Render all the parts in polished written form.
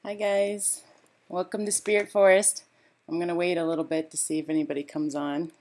Hi guys, welcome to Spirit Forest. I'm going to wait a little bit to see if anybody comes on.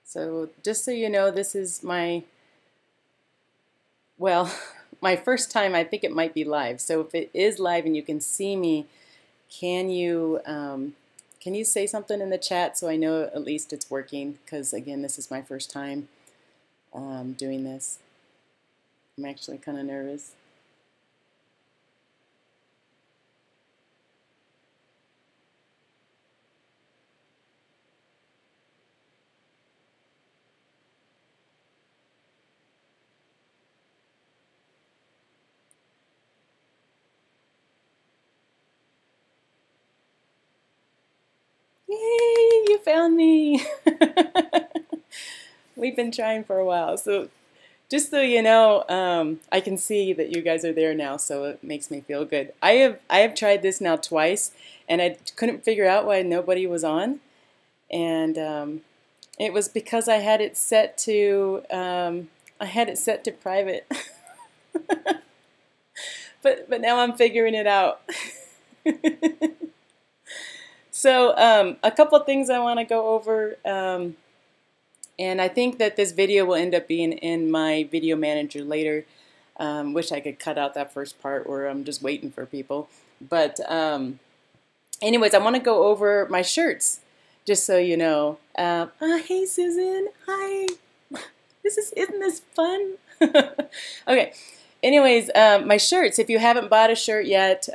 So just so you know, this is my, well, my first time. I think it might be live. So if it is live and you can see me, can you say something in the chat so I know at least it's working? Because again, this is my first time doing this. I'm actually kind of nervous. Yay, you found me! We've been trying for a while. So just so you know, I can see that you guys are there now, so it makes me feel good. I have tried this now twice, and I couldn't figure out why nobody was on. And it was because I had it set to private. but now I'm figuring it out. So a couple of things I want to go over, and I think that this video will end up being in my video manager later. Wish I could cut out that first part where I'm just waiting for people. But anyways, I want to go over my shirts, just so you know. Hey Susan, hi. Isn't this fun? Okay. Anyways, my shirts, if you haven't bought a shirt yet,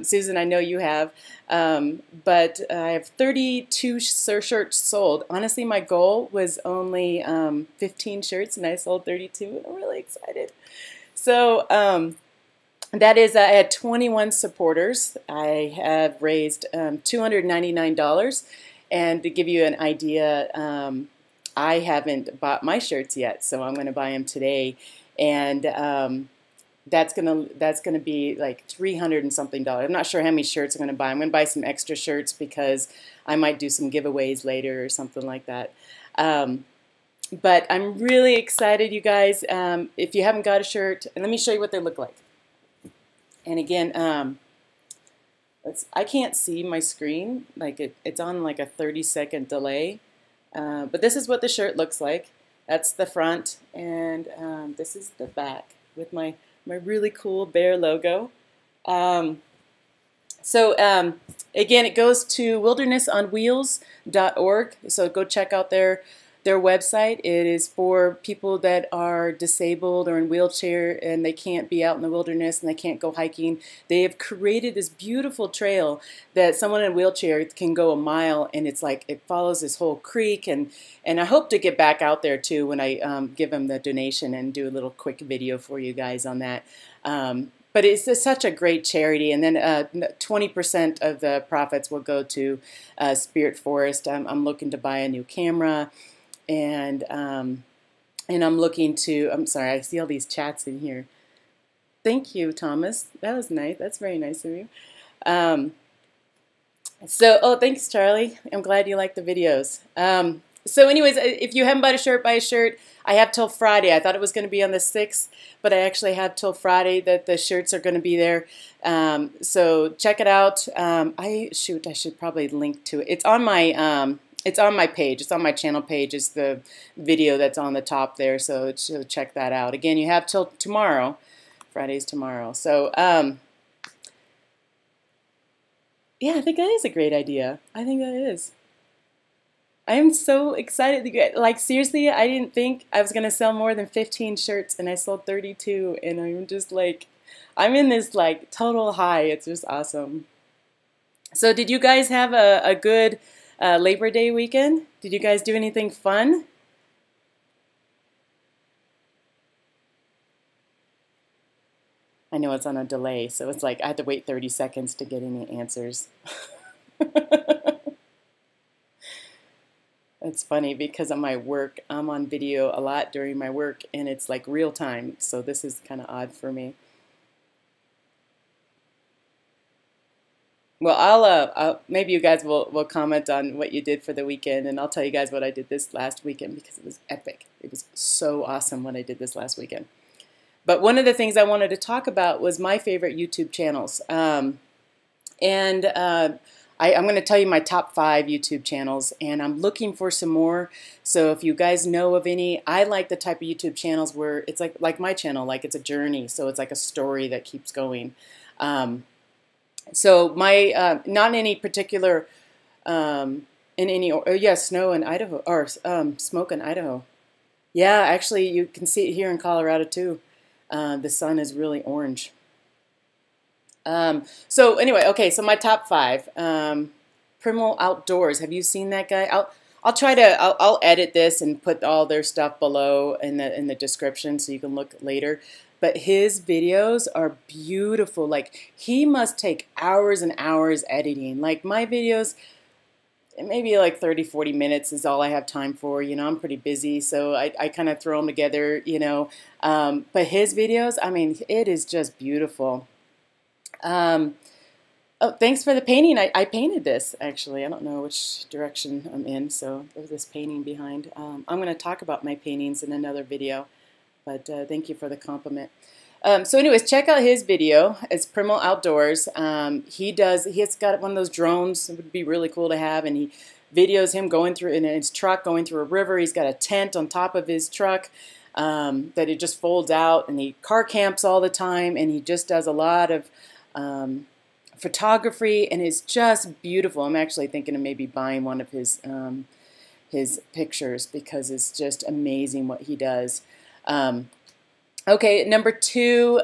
Susan, I know you have, but I have 32 shirts sold. Honestly, my goal was only 15 shirts, and I sold 32, and I'm really excited. So that is, I had 21 supporters. I have raised $299, and to give you an idea, I haven't bought my shirts yet, so I'm going to buy them today, and that's gonna be like $300 and something. I'm not sure how many shirts I'm gonna buy. I'm gonna buy some extra shirts because I might do some giveaways later or something like that. But I'm really excited, you guys. If you haven't got a shirt, and let me show you what they look like. And again, I can't see my screen. Like it's on like a 30-second delay. But this is what the shirt looks like. That's the front, and this is the back with my really cool bear logo. Again, it goes to wildernessonwheels.org, so go check out their website. It is for people that are disabled or in wheelchair and they can't be out in the wilderness and they can't go hiking. They have created this beautiful trail that someone in a wheelchair can go a mile, and it's like it follows this whole creek, and I hope to get back out there too when I give them the donation and do a little quick video for you guys on that. But it's just such a great charity, and then 20% of the profits will go to Spirit Forest. I'm looking to buy a new camera, and I'm looking to, I'm sorry, I see all these chats in here. Thank you, Thomas. That was nice. That's very nice of you. Oh, thanks, Charlie. I'm glad you like the videos. So anyways, if you haven't bought a shirt, buy a shirt. I have till Friday. I thought it was going to be on the 6th, but I actually have till Friday that the shirts are going to be there. So check it out. I should probably link to it. It's on my page. It's on my channel page. It's the video that's on the top there. So check that out. Again, you have till tomorrow. Friday's tomorrow. So yeah, I think that is a great idea. I think that is. I am so excited to get, like, seriously, I didn't think I was going to sell more than 15 shirts, and I sold 32, and I'm just like, I'm in this like total high. It's just awesome. So did you guys have a good Labor Day weekend? Did you guys do anything fun? I know it's on a delay, so it's like I had to wait 30 seconds to get any answers. It's funny because of my work, I'm on video a lot during my work and it's like real time, so this is kind of odd for me. Well, maybe you guys will comment on what you did for the weekend, and I'll tell you guys what I did this last weekend because it was epic. It was so awesome what I did this last weekend. But one of the things I wanted to talk about was my favorite YouTube channels. I'm going to tell you my top 5 YouTube channels, and I'm looking for some more. So if you guys know of any, I like the type of YouTube channels where it's like my channel, like it's a journey. So it's like a story that keeps going. So my not in any particular in any yeah, snow in Idaho or smoke in Idaho. Yeah, actually you can see it here in Colorado too. The sun is really orange. So anyway, okay, so my top 5. Primal Outdoors. Have you seen that guy? I'll try to I'll edit this and put all their stuff below in the description so you can look later. But his videos are beautiful. Like he must take hours and hours editing. Like my videos, maybe like 30-40 minutes is all I have time for. You know, I'm pretty busy, so I kind of throw them together, you know. But his videos, I mean, it is just beautiful. Oh, thanks for the painting. I painted this, actually. I don't know which direction I'm in, so there's this painting behind. I'm going to talk about my paintings in another video, but thank you for the compliment. So anyways, check out his video. It's Primal Outdoors. He has got one of those drones. It would be really cool to have, and he videos him going through in his truck, going through a river. He's got a tent on top of his truck that it just folds out, and he car camps all the time, and he just does a lot of photography, and it's just beautiful. I'm actually thinking of maybe buying one of his pictures because it's just amazing what he does. Okay, number 2,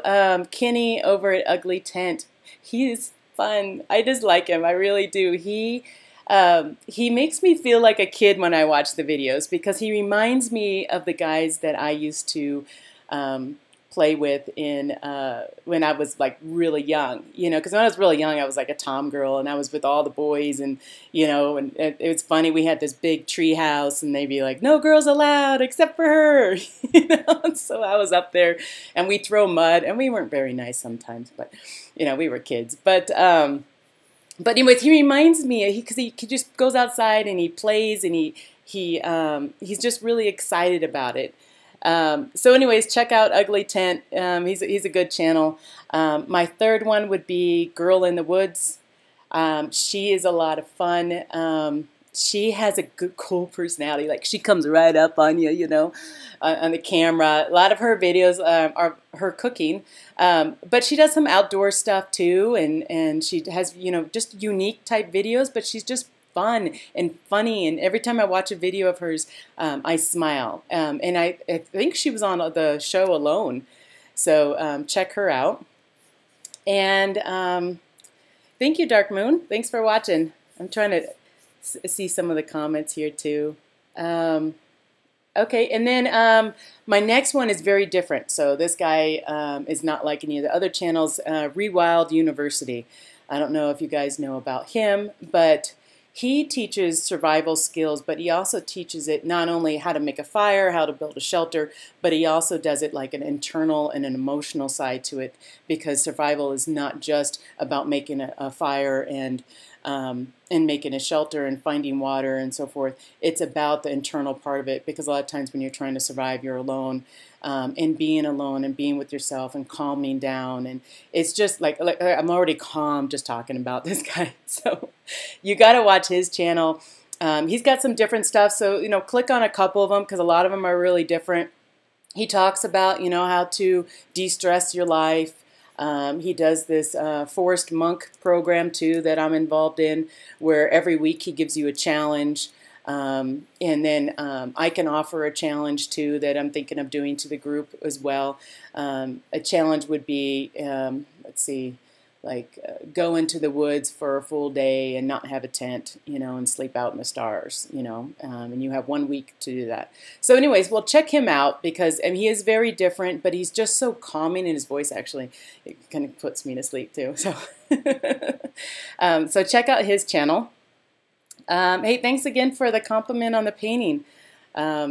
Kenny over at Ugly Tent. He is fun. I just like him. I really do. He makes me feel like a kid when I watch the videos because he reminds me of the guys that I used to play with when I was like really young, you know, because when I was really young I was like a tom girl and I was with all the boys, and you know, and it was funny, we had this big tree house and they'd be like, no girls allowed except for her, you know. And so I was up there and we throw mud, and we weren't very nice sometimes, but you know, we were kids. But anyways, he reminds me because he just goes outside and he plays, and he's just really excited about it. So anyways, check out Ugly Tent. He's a good channel. My 3rd one would be Girl in the Woods. She is a lot of fun. She has a good, cool personality. Like she comes right up on you, you know, on the camera. A lot of her videos are her cooking, but she does some outdoor stuff too, and she has, you know, just unique type videos. But she's just fun and funny, and every time I watch a video of hers, I smile. And I think she was on the show Alone, so check her out. And thank you, Dark Moon. Thanks for watching. I'm trying to see some of the comments here too. Okay, and then my next one is very different. So this guy is not like any of the other channels. Rewild University. I don't know if you guys know about him, but he teaches survival skills, but he also teaches it not only how to make a fire, how to build a shelter, but he also does it like an internal and an emotional side to it, because survival is not just about making a fire and making a shelter and finding water and so forth. It's about the internal part of it, because a lot of times when you're trying to survive, you're alone, and being alone and being with yourself and calming down. And it's just like I'm already calm just talking about this guy. So you got to watch his channel. He's got some different stuff. So, you know, click on a couple of them because a lot of them are really different. He talks about, you know, how to de-stress your life. He does this Forest Monk program too that I'm involved in, where every week he gives you a challenge. And then I can offer a challenge too that I'm thinking of doing to the group as well. A challenge would be, let's see, go into the woods for a full day and not have a tent, and sleep out in the stars, and you have 1 week to do that. So anyways, well, check him out because he is very different, but he's just so calming, and his voice actually, it kind of puts me to sleep too. So, so check out his channel. Hey, thanks again for the compliment on the painting. Let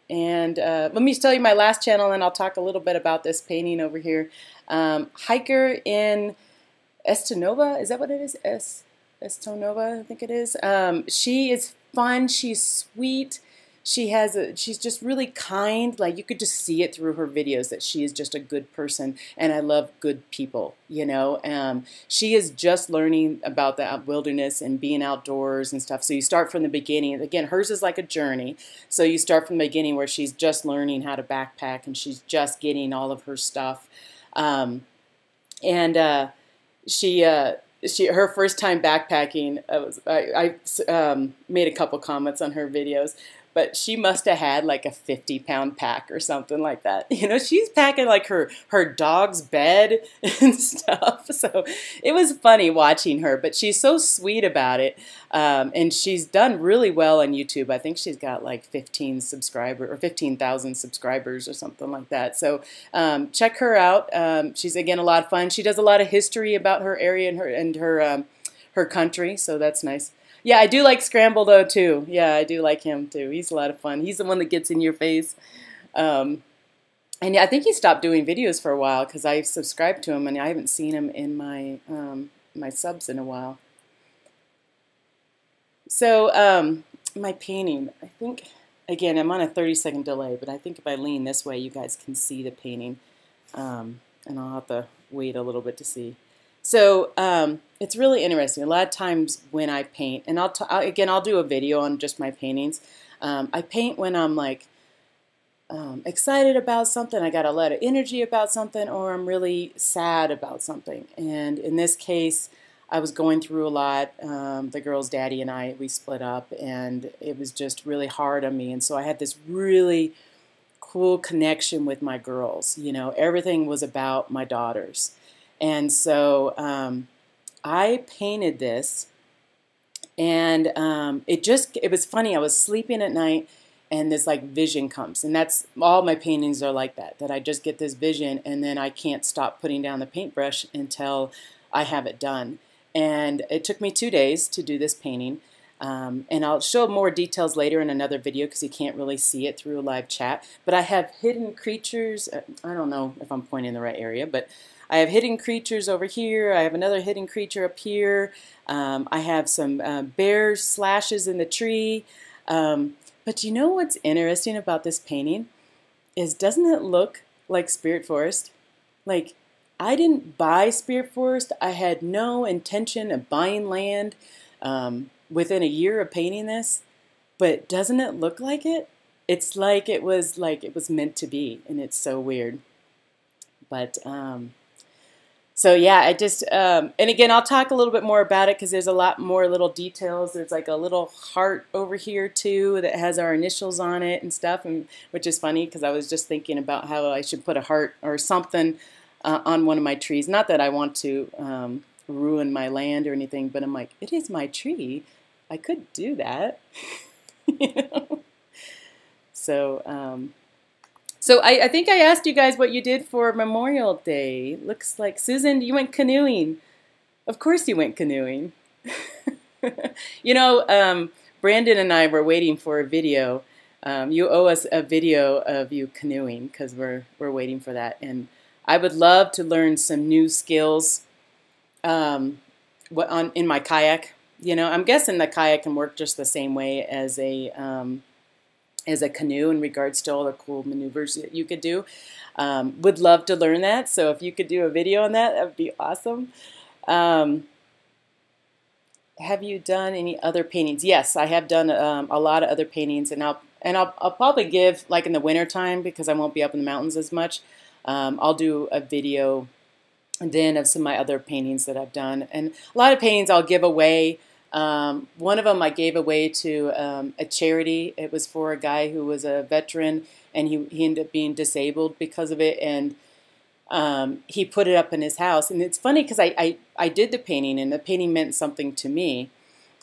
me tell you my last channel, and I'll talk a little bit about this painting over here. Hiker in Estonova, is that what it is? Estonova, I think it is. She is fun. She's sweet. She's just really kind. Like, you could just see it through her videos that she is just a good person, and I love good people, She is just learning about the wilderness and being outdoors and stuff. So you start from the beginning. Again, hers is like a journey. So you start from the beginning where she's just learning how to backpack, and she's just getting all of her stuff. Her first time backpacking, I made a couple comments on her videos, but she must have had like a 50-pound pack or something like that. She's packing like her dog's bed and stuff. So it was funny watching her, but she's so sweet about it. And she's done really well on YouTube. I think she's got like 15,000 subscribers or something like that. So check her out. She's, again, a lot of fun. She does a lot of history about her area and her country. So that's nice. Yeah, I do like Scramble, though, too. Yeah, I do like him, too. He's a lot of fun. He's the one that gets in your face. And yeah, I think he stopped doing videos for a while because I subscribed to him, and I haven't seen him in my, my subs in a while. So my painting, I think, again, I'm on a 30-second delay, but I think if I lean this way, you guys can see the painting. And I'll have to wait a little bit to see. So it's really interesting. A lot of times when I paint, and I'll do a video on just my paintings. I paint when I'm like excited about something, I got a lot of energy about something, or I'm really sad about something. And in this case, I was going through a lot. The girl's daddy and we split up, and it was just really hard on me. And so I had this really cool connection with my girls. Everything was about my daughters. And so I painted this, and it was funny. I was sleeping at night, and this like vision comes, and that's all my paintings are like that I just get this vision, and then I can't stop putting down the paintbrush until I have it done. And it took me 2 days to do this painting. And I'll show more details later in another video because you can't really see it through a live chat. But I have hidden creatures. I don't know if I'm pointing in the right area, but I have hidden creatures over here. I have another hidden creature up here. I have some bear slashes in the tree. But you know what's interesting about this painting is, doesn't it look like Spirit Forest? Like, I didn't buy Spirit Forest. I had no intention of buying land within a year of painting this. But doesn't it look like it? It's like it was meant to be, and it's so weird. But so yeah, I just and again, I'll talk a little bit more about it because there's a lot more little details. There's like a little heart over here too that has our initials on it and stuff, and which is funny because I was just thinking about how I should put a heart or something on one of my trees. Not that I want to ruin my land or anything, but I'm like, it is my tree. I could do that. So so I think I asked you guys what you did for Memorial Day. Looks like, Susan, you went canoeing. Of course you went canoeing. Brandon and I were waiting for a video. You owe us a video of you canoeing because we're waiting for that. And I would love to learn some new skills in my kayak. I'm guessing the kayak can work just the same way as a canoe in regards to all the cool maneuvers that you could do. Would love to learn that. So if you could do a video on that, that would be awesome. Have you done any other paintings? Yes, I have done a lot of other paintings, and I'll probably give, like in the winter time, because I won't be up in the mountains as much. I'll do a video then of some of my other paintings that I've done, and a lot of paintings I'll give away. One of them I gave away to a charity. It was for a guy who was a veteran, and he ended up being disabled because of it, and he put it up in his house. And it's funny because I did the painting, and the painting meant something to me.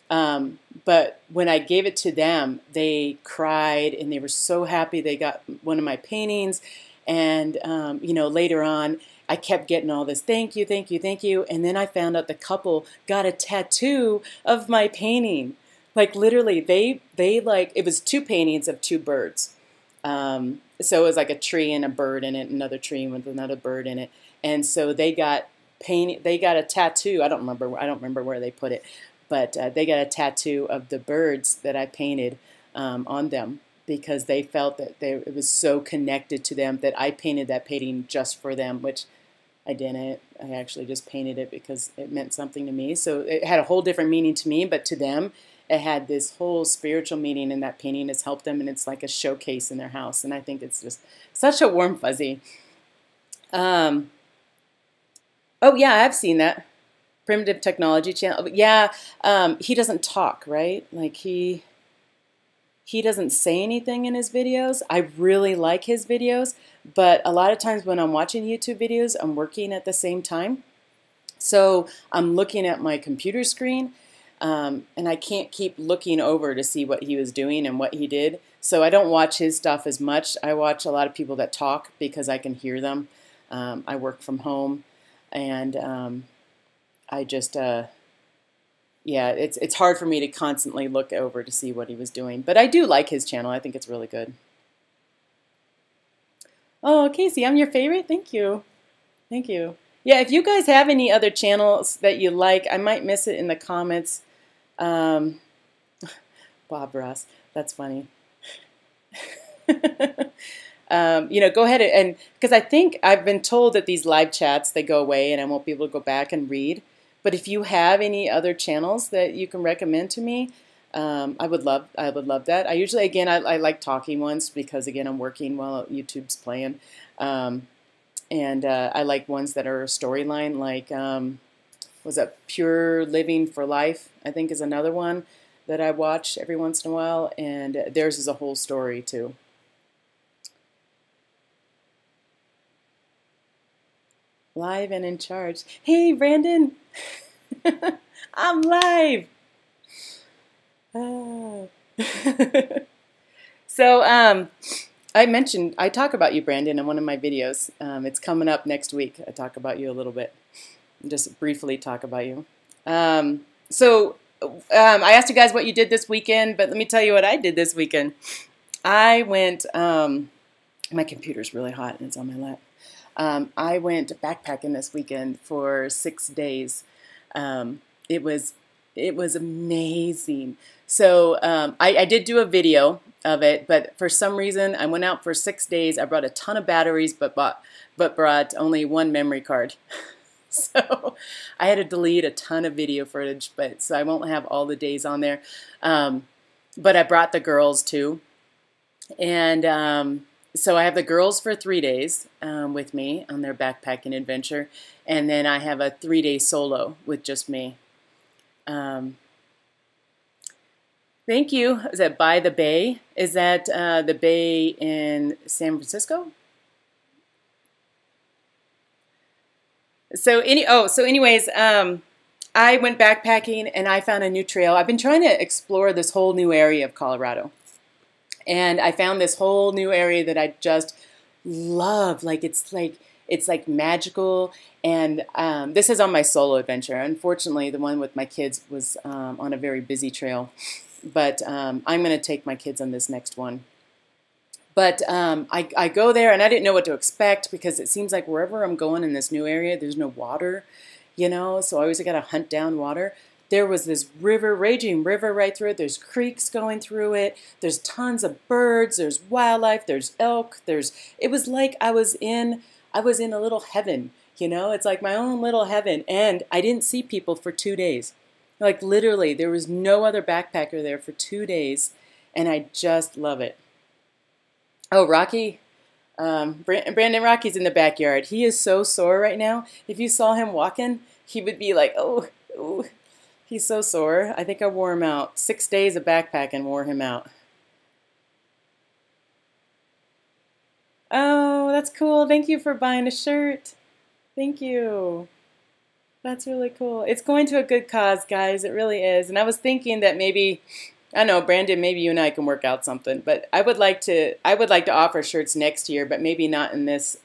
But when I gave it to them, they cried, and they were so happy they got one of my paintings. And, you know, later on, I kept getting all this, thank you, thank you, thank you. And then I found out the couple got a tattoo of my painting. Like literally, they like, it was two paintings of two birds. So it was like a tree and a bird in it, another tree with another bird in it. And so they got a tattoo. I don't remember where they put it, but they got a tattoo of the birds that I painted on them, because they felt that it was so connected to them that I painted that painting just for them, which I didn't. I actually just painted it because it meant something to me. So it had a whole different meaning to me, but to them, it had this whole spiritual meaning, and that painting has helped them, and it's like a showcase in their house. And I think it's just such a warm fuzzy. Oh yeah, I've seen that. Primitive Technology Channel. Yeah, he doesn't talk, right? Like he doesn't say anything in his videos. I really like his videos, but a lot of times when I'm watching YouTube videos, I'm working at the same time. So I'm looking at my computer screen, and I can't keep looking over to see what he was doing and what he did. So I don't watch his stuff as much. I watch a lot of people that talk because I can hear them. I work from home, and I just, yeah, it's hard for me to constantly look over to see what he was doing. But I do like his channel. I think it's really good. Oh, Casey, I'm your favorite? Thank you. Thank you. Yeah, if you guys have any other channels that you like, I might miss it in the comments. Bob Ross, that's funny. You know, go ahead and, because I think I've been told that these live chats, they go away and I won't be able to go back and read. But if you have any other channels that you can recommend to me, I would love that. I usually, again, I like talking ones because, again, I'm working while YouTube's playing. And I like ones that are a storyline, like, was that Pure Living for Life, I think is another one that I watch every once in a while. And theirs is a whole story, too. Live and in charge. Hey, Brandon. I'm live. Oh. So, I talk about you, Brandon, in one of my videos. It's coming up next week. I talk about you a little bit. Just briefly talk about you. I asked you guys what you did this weekend, but let me tell you what I did this weekend. I went, my computer's really hot and it's on my lap. I went backpacking this weekend for 6 days. It was amazing. So I did do a video of it, but for some reason I went out for 6 days. I brought a ton of batteries, but brought only one memory card. So I had to delete a ton of video footage, so I won't have all the days on there. But I brought the girls too, and so I have the girls for 3 days with me on their backpacking adventure, and then I have a 3-day solo with just me. Thank you. Is that By the Bay? Is that the bay in San Francisco? So anyways, I went backpacking and I found a new trail. I've been trying to explore this whole new area of Colorado. And I found this whole new area that I just love. It's like magical. And this is on my solo adventure. Unfortunately, the one with my kids was on a very busy trail. But I'm going to take my kids on this next one. But I go there and I didn't know what to expect, because it seems like wherever I'm going in this new area, there's no water, you know, so I always got to hunt down water. There was this river, raging river right through it. There's creeks going through it. There's tons of birds. There's wildlife. There's elk. It was like I was in a little heaven, you know. It's like my own little heaven. And I didn't see people for 2 days. Like literally, there was no other backpacker there for 2 days, and I just love it. Oh, Rocky. Brandon Rocky's in the backyard. He is so sore right now. If you saw him walking, he would be like, oh. He's so sore. I think I wore him out. 6 days of backpacking wore him out. Oh, that's cool. Thank you for buying a shirt. Thank you. That's really cool. It's going to a good cause, guys. It really is. And I was thinking that maybe, I don't know, Brandon, maybe you and I can work out something. But I would like to offer shirts next year, but maybe not in this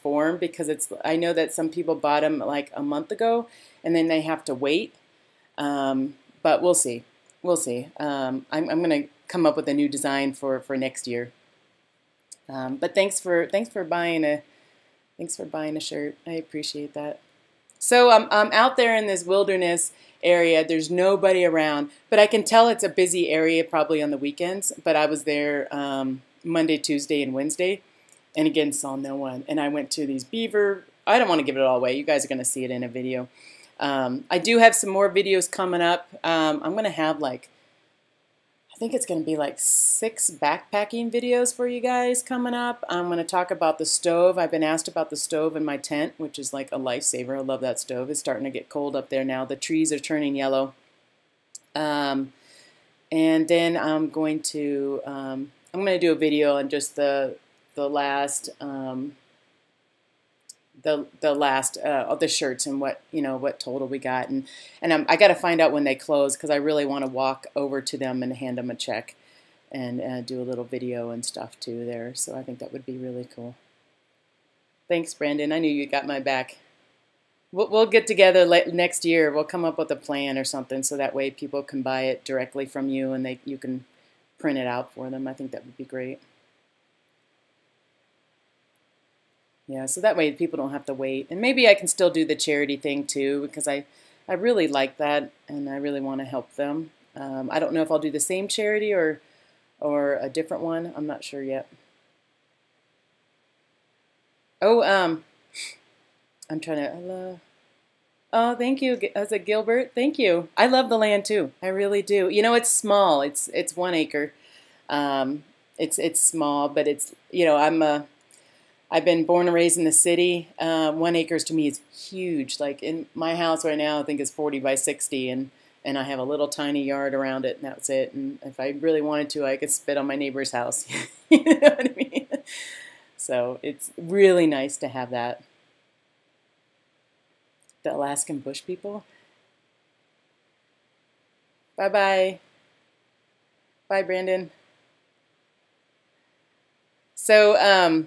form, because I know that some people bought them like a month ago, and then they have to wait. But we'll see. We'll see. I'm going to come up with a new design for next year. But thanks for buying a shirt. I appreciate that. So I'm out there in this wilderness area. There's nobody around, but I can tell it's a busy area probably on the weekends. But I was there Monday, Tuesday, and Wednesday, and again saw no one. And I went to these beaver. I don't want to give it all away. You guys are going to see it in a video. I do have some more videos coming up. I'm going to have I think it's going to be like 6 backpacking videos for you guys coming up. I'm going to talk about the stove. I've been asked about the stove in my tent, which is like a lifesaver. I love that stove. It's starting to get cold up there now. The trees are turning yellow. And then I'm going to do a video on just the last of the shirts and what total we got, and I got to find out when they close, because I really want to walk over to them and hand them a check and do a little video and stuff too there. So I think that would be really cool. Thanks, Brandon. I knew you got my back. We'll get together next year. We'll come up with a plan or something, so that way people can buy it directly from you and you can print it out for them. I think that would be great. Yeah, so that way people don't have to wait. And maybe I can still do the charity thing too, because I really like that and I really want to help them. I don't know if I'll do the same charity or a different one. I'm not sure yet. Oh, I'm trying to, oh, thank you. Is it Gilbert? Thank you. I love the land too. I really do. You know, it's small. It's 1 acre. It's small, but it's, I've been born and raised in the city. 1 acre to me is huge. Like in my house right now, I think it's 40 by 60, and I have a little tiny yard around it, and that's it. And if I really wanted to, I could spit on my neighbor's house. You know what I mean? So it's really nice to have that. The Alaskan bush people. Bye-bye. Bye, Brandon. So,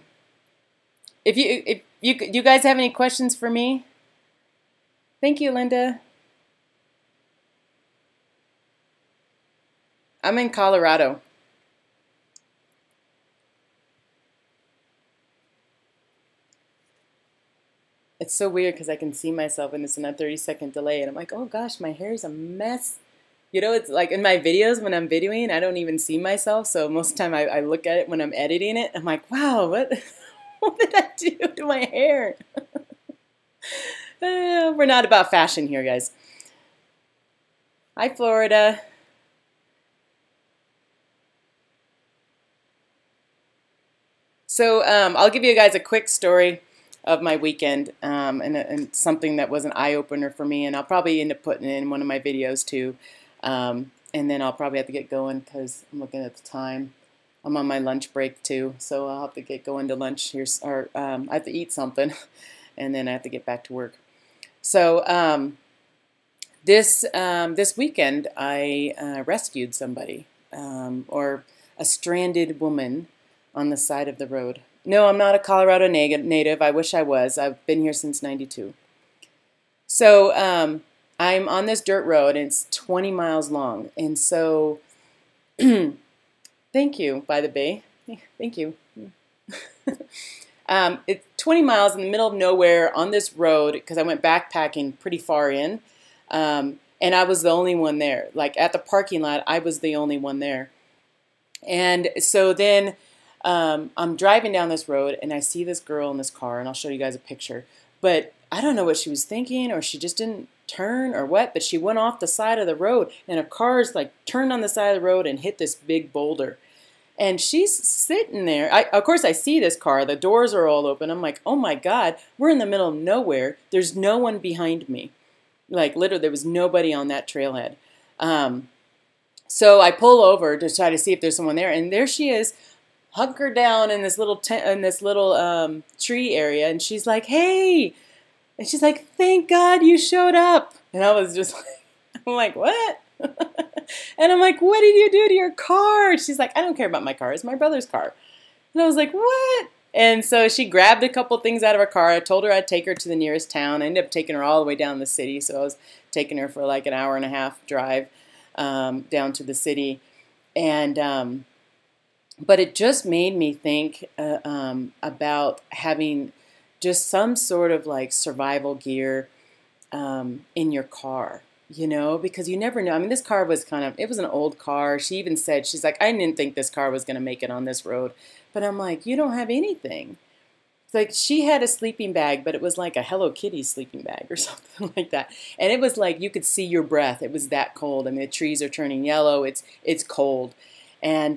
if you guys have any questions for me? Thank you, Linda. I'm in Colorado. It's so weird because I can see myself and it's in a 30-second delay, and I'm like, oh gosh, my hair is a mess. You know, it's like in my videos when I'm videoing, I don't even see myself. So most of the time I look at it when I'm editing it. I'm like, wow, what did I do to my hair? We're not about fashion here, guys. Hi, Florida. So I'll give you guys a quick story of my weekend and something that was an eye-opener for me, and I'll probably end up putting it in one of my videos too. And then I'll probably have to get going because I'm looking at the time. I'm on my lunch break too, so I'll have to get going to lunch here, or I have to eat something, and then I have to get back to work. So this weekend I rescued somebody, or a stranded woman on the side of the road. No, I'm not a Colorado native. I wish I was. I've been here since '92. So I'm on this dirt road, and it's 20 miles long. And so, thank you, by the bay. Thank you. It's 20 miles in the middle of nowhere on this road because I went backpacking pretty far in. And I was the only one there. Like at the parking lot, I was the only one there. And so then I'm driving down this road, and I see this girl in this car, and I'll show you guys a picture. But I don't know what she was thinking, or she just didn't turn or what, but she went off the side of the road, and a car's like turned on the side of the road and hit this big boulder. And she's sitting there. Of course, I see this car. The doors are all open. I'm like, oh my God, we're in the middle of nowhere. There's no one behind me. Like literally, there was nobody on that trailhead. So I pull over to try to see if there's someone there, and there she is, hunker down in this little tree area, and she's like, "Hey," and she's like, "Thank God you showed up." And I was just like, I'm like, "What?" And I'm like, "What did you do to your car?" She's like, "I don't care about my car. It's my brother's car." And I was like, "What?" And so she grabbed a couple things out of her car. I told her I'd take her to the nearest town. I ended up taking her all the way down the city, so I was taking her for like an hour and a half drive down to the city. And but it just made me think about having just some sort of like survival gear in your car, because you never know. I mean, this car was it was an old car. She even said, she's like, "I didn't think this car was going to make it on this road." But I'm like, you don't have anything. It's like she had a sleeping bag, but it was like a Hello Kitty sleeping bag or something like that. And it was like you could see your breath. It was that cold. I mean, the trees are turning yellow. It's cold. And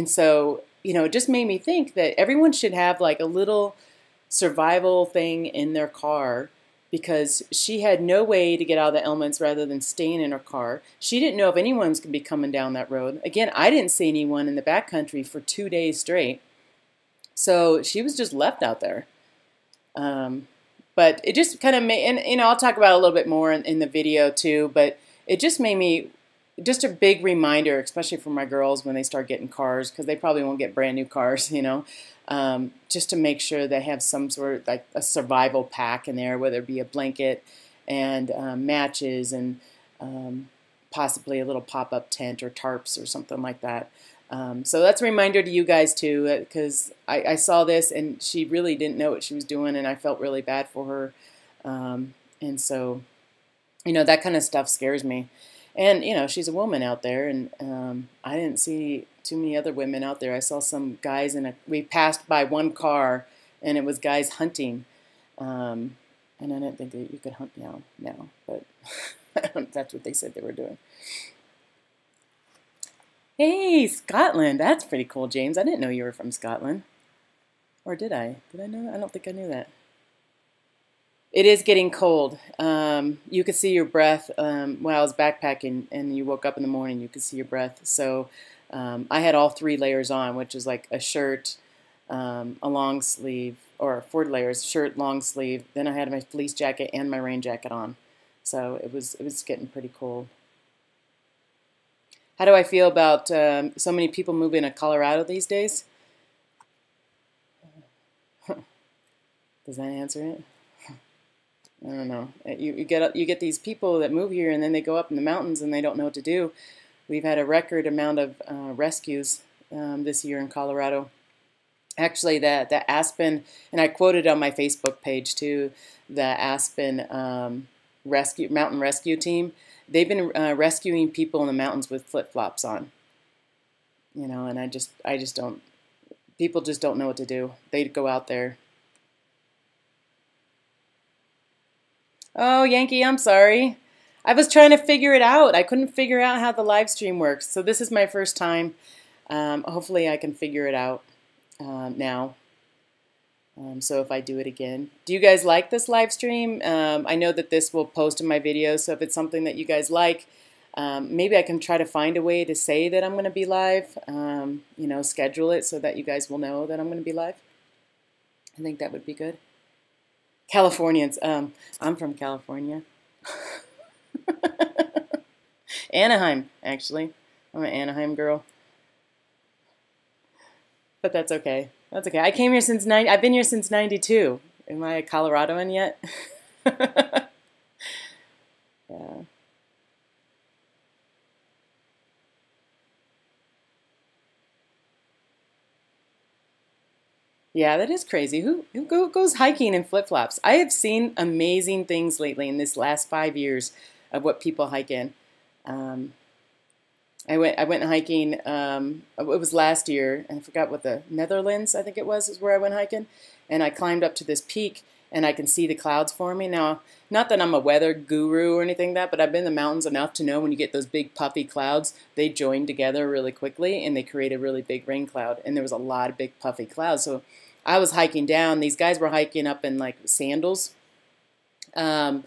so, it just made me think that everyone should have like a little survival thing in their car, because she had no way to get out of the elements rather than staying in her car. She didn't know if anyone was going to be coming down that road. Again, I didn't see anyone in the backcountry for 2 days straight. So she was just left out there. But it just kind of made, and I'll talk about it a little bit more in the video too, but it just made me, just a big reminder, especially for my girls when they start getting cars, because they probably won't get brand new cars, just to make sure they have some sort of like a survival pack in there, whether it be a blanket and matches and possibly a little pop-up tent or tarps or something like that. So that's a reminder to you guys too, because I saw this and she really didn't know what she was doing, and I felt really bad for her. And so, that kind of stuff scares me. And, she's a woman out there, and I didn't see too many other women out there. I saw some guys we passed by one car, and it was guys hunting. And I didn't think that you could hunt now, but that's what they said they were doing. Hey, Scotland. That's pretty cool, James. I didn't know you were from Scotland. Or did I? Did I know that? I don't think I knew that. It is getting cold. You could see your breath when I was backpacking, and you woke up in the morning, you could see your breath. So I had all 3 layers on, which is like a shirt, a long sleeve, or 4 layers, shirt, long sleeve. Then I had my fleece jacket and my rain jacket on. So it was getting pretty cold. How do I feel about so many people moving to Colorado these days? Does that answer it? I don't know. You get these people that move here, and then they go up in the mountains and they don't know what to do. We've had a record amount of rescues this year in Colorado. Actually, the Aspen, and I quoted on my Facebook page too, the Aspen mountain rescue team. They've been rescuing people in the mountains with flip-flops on. And I just don't. People just don't know what to do. They go out there. Oh, Yankee, I'm sorry. I was trying to figure it out. I couldn't figure out how the live stream works. So this is my first time. Hopefully I can figure it out now. So if I do it again. Do you guys like this live stream? I know that this will post in my video, so if it's something that you guys like, maybe I can try to find a way to say that I'm going to be live, schedule it so that you guys will know that I'm going to be live. I think that would be good. Californians. I'm from California. Anaheim, actually. I'm an Anaheim girl. But that's okay. That's okay. I came here since I've been here since '92. Am I a Coloradoan yet? Yeah. Yeah, that is crazy. Who goes hiking in flip-flops? I have seen amazing things lately in this last 5 years of what people hike in. I went hiking. It was last year, and I forgot what the Netherlands, I think it was, is where I went hiking. And I climbed up to this peak, and I can see the clouds forming. Now, not that I'm a weather guru or anything like that, but I've been in the mountains enough to know when you get those big puffy clouds, they join together really quickly, and they create a really big rain cloud. And there was a lot of big puffy clouds. So I was hiking down. These guys were hiking up in like sandals. And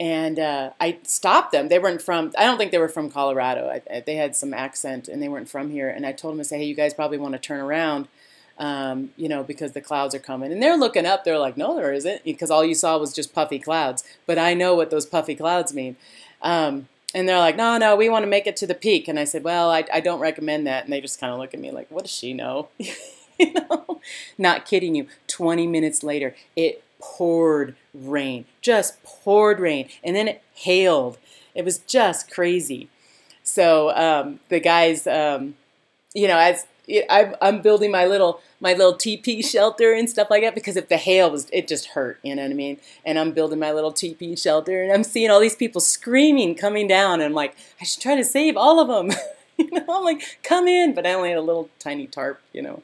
And I stopped them. They weren't from, I don't think they were from Colorado. They had some accent and they weren't from here. And I told them, I say, hey, you guys probably want to turn around, you know, because the clouds are coming. And they're looking up. They're like, no, there isn't, because all you saw was just puffy clouds. But I know what those puffy clouds mean. And they're like, no, no, we want to make it to the peak. And I said, well, I don't recommend that. And they just kind of look at me like, what does she know? You know, not kidding you. 20 minutes later, it poured rain, just poured rain, and then it hailed. It was just crazy. So the guys, you know, as I'm building my little teepee shelter and stuff like that, because if the hail was, it just hurt, you know what I mean? And I'm building my little teepee shelter, and I'm seeing all these people screaming coming down, and I'm like, I should try to save all of them. You know, I'm like, come in, but I only had a little tiny tarp, you know.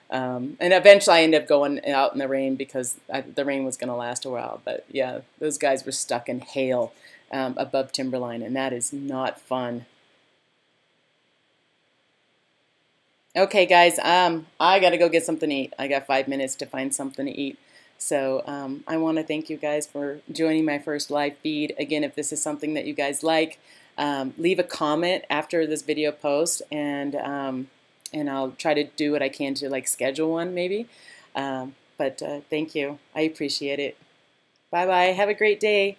And eventually I ended up going out in the rain because the rain was going to last a while. But yeah, those guys were stuck in hail above timberline, and that is not fun. Okay, guys, I got to go get something to eat. I got 5 minutes to find something to eat. So I want to thank you guys for joining my first live feed. Again, if this is something that you guys like, leave a comment after this video post, and I'll try to do what I can to like schedule one maybe. But thank you. I appreciate it. Bye-bye. Have a great day.